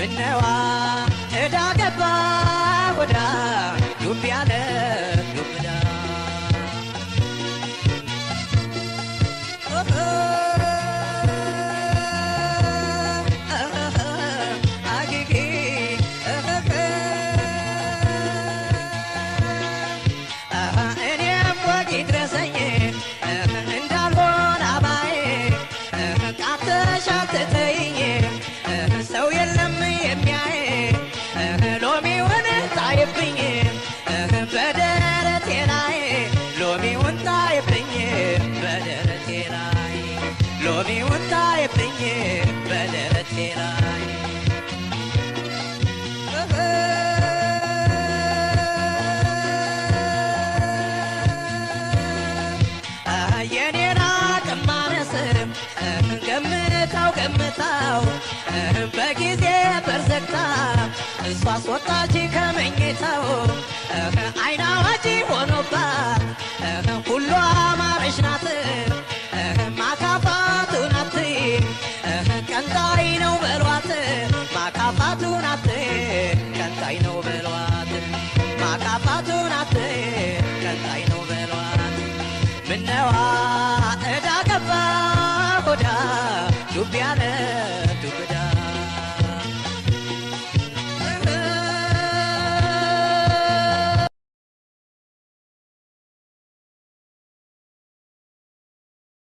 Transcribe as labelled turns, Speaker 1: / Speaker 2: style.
Speaker 1: ምነዋ እዳ ገባ ወዳ ዱብ ያለ ዱብዳ ሎሚ ወጣይብኝ በደረቴ ላይ የኔና ቅማነስ ገምታው በጊዜ በርዘግታ እሷ አስወጣች ከመኝታው አይና ዋጂ ሆኖባት ሁሉ አማረሽ ናት ማካፋቱ ናት ቀንጣይ ነው በሏት ማካፋቱ ናት ቀንጣይ ነው በሏት ማካፋቱ ናት ቀንጣይ